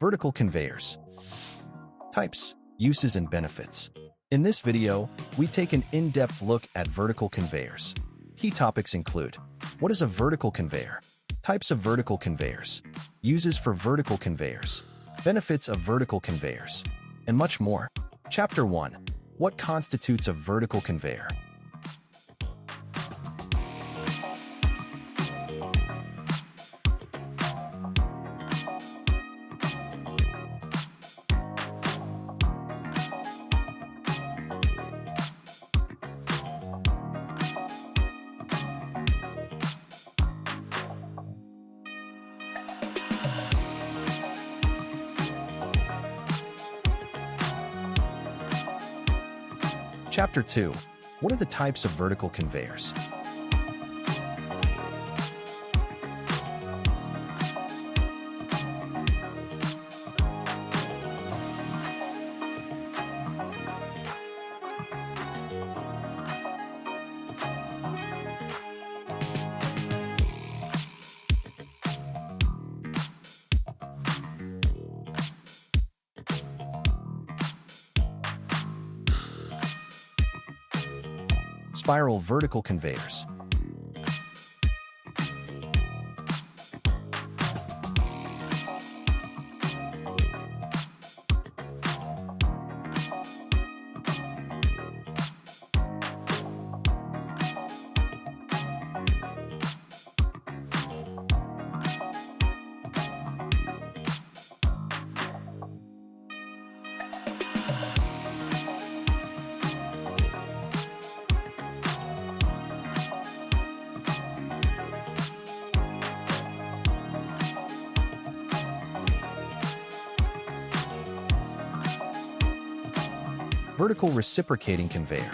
Vertical conveyors. Types, uses, and benefits. In this video, we take an in-depth look at vertical conveyors. Key topics include: what is a vertical conveyor? Types of vertical conveyors. Uses for vertical conveyors. Benefits of vertical conveyors. And much more. Chapter 1. What constitutes a vertical conveyor? Chapter 2. What are the types of vertical conveyors? Spiral vertical conveyors. Vertical reciprocating conveyor.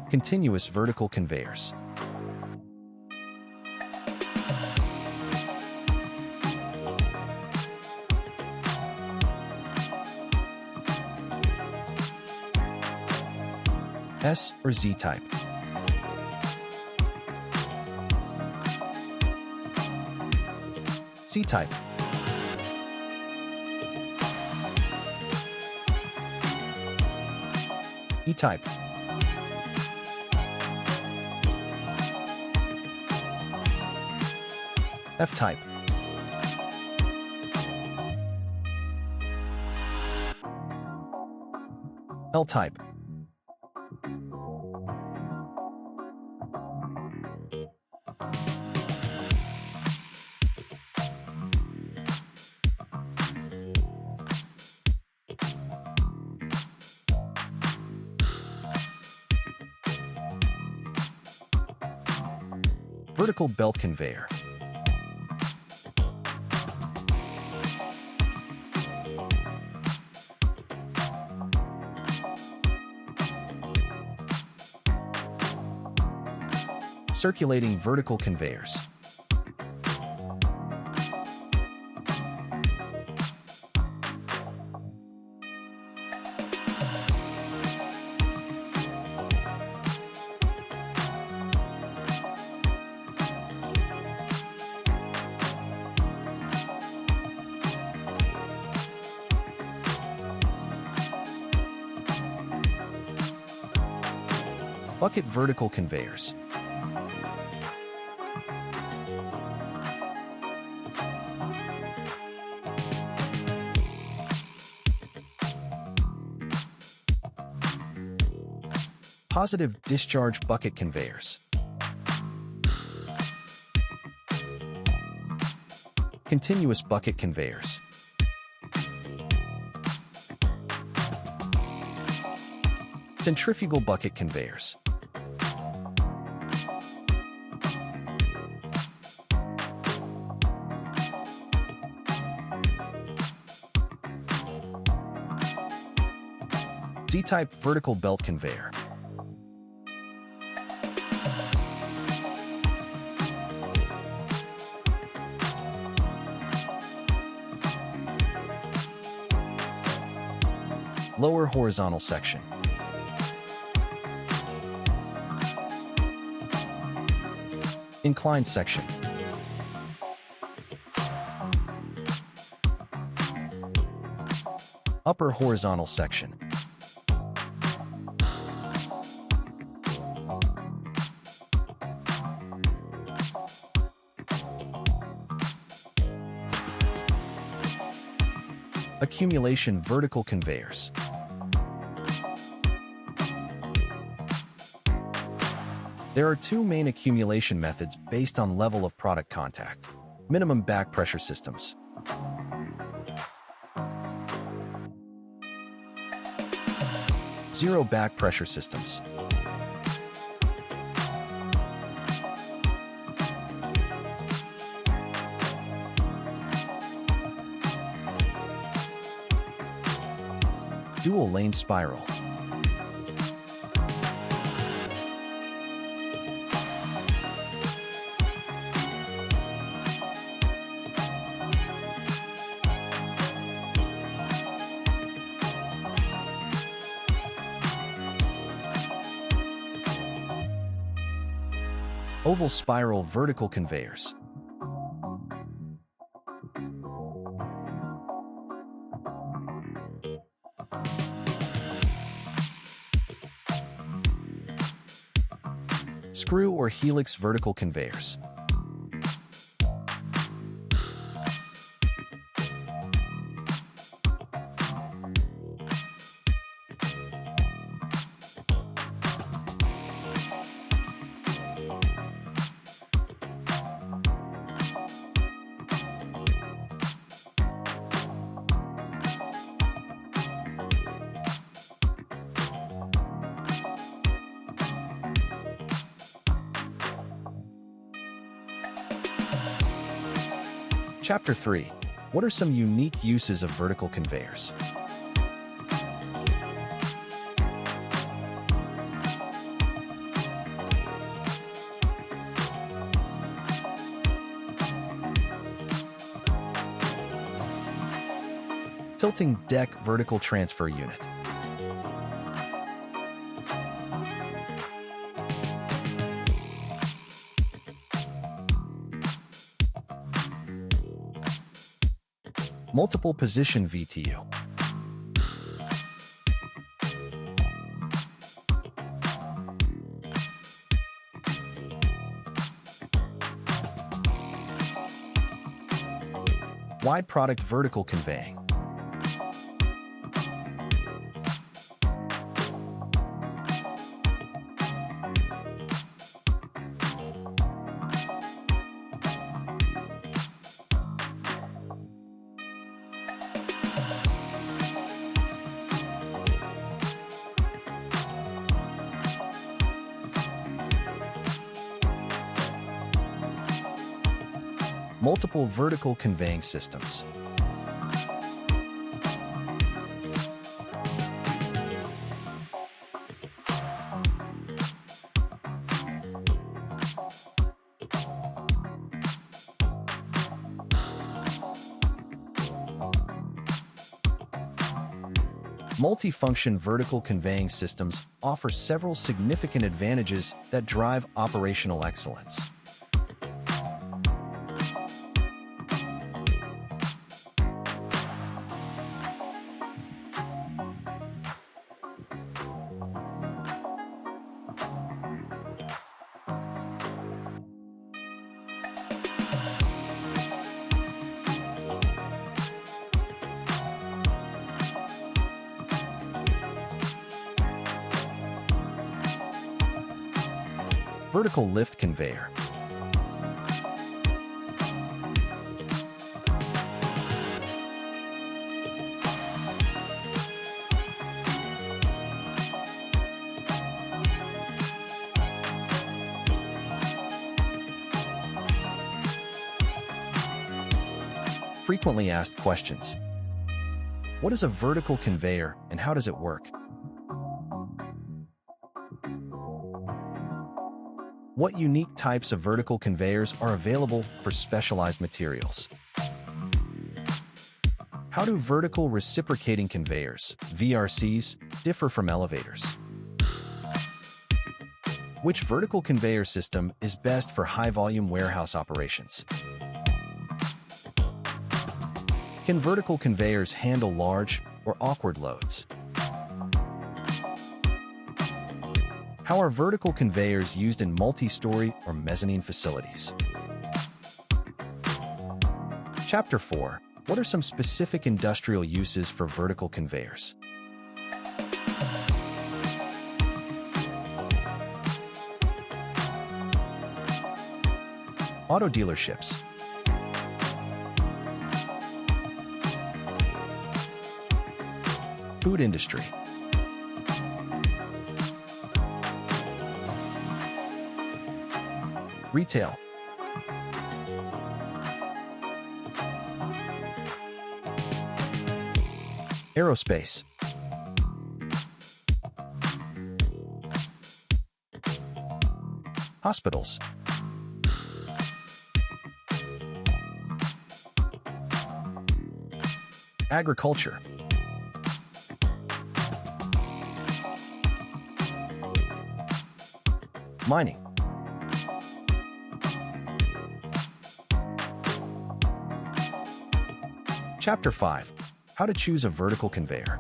Continuous vertical conveyors. S or Z type. C type. E type. F type. L type. Vertical belt conveyor. Circulating vertical conveyors. Bucket vertical conveyors. Positive discharge bucket conveyors. Continuous bucket conveyors. Centrifugal bucket conveyors. Z-type vertical belt conveyor. Lower horizontal section. Inclined section. Upper horizontal section. Accumulation vertical conveyors. There are two main accumulation methods based on level of product contact. Minimum back pressure systems. Zero back pressure systems. Dual lane spiral. Oval spiral vertical conveyors. Screw or helix vertical conveyors. Chapter 3. What are some unique uses of vertical conveyors? Tilting deck vertical transfer unit. Multiple position VTU. Wide product vertical conveying. Multiple vertical conveying systems. Multifunction vertical conveying systems offer several significant advantages that drive operational excellence. Vertical lift conveyor. Frequently asked questions. What is a vertical conveyor and how does it work? What unique types of vertical conveyors are available for specialized materials? How do vertical reciprocating conveyors, VRCs, differ from elevators? Which vertical conveyor system is best for high-volume warehouse operations? Can vertical conveyors handle large or awkward loads? How are vertical conveyors used in multi-story or mezzanine facilities? Chapter 4. What are some specific industrial uses for vertical conveyors? Auto dealerships. Food industry. Retail. Aerospace. Hospitals. Agriculture. Mining. Chapter 5. How to choose a vertical conveyor.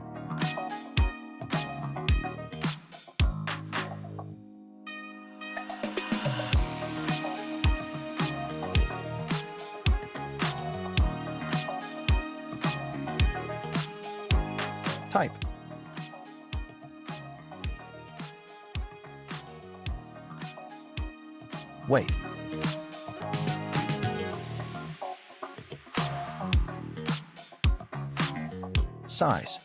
Type. Weight. Size.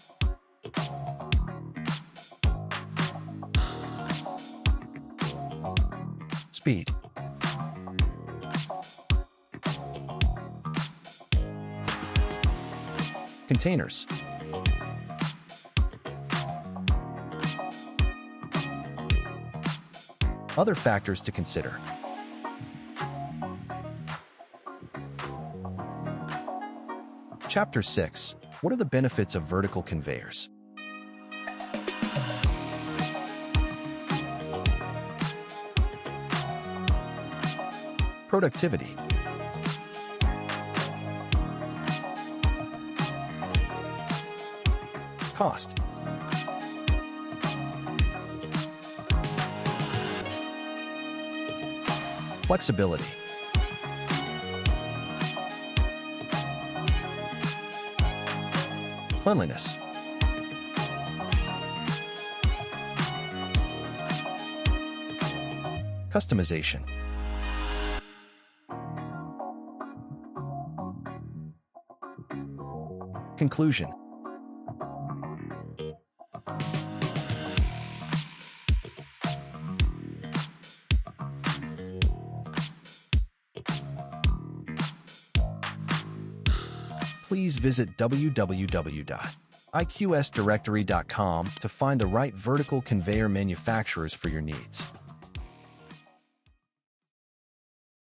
Speed. Containers. Other factors to consider. Chapter 6. What are the benefits of vertical conveyors? Productivity. Cost. Flexibility. Cleanliness. Customization. Conclusion. Please visit www.iqsdirectory.com to find the right vertical conveyor manufacturers for your needs.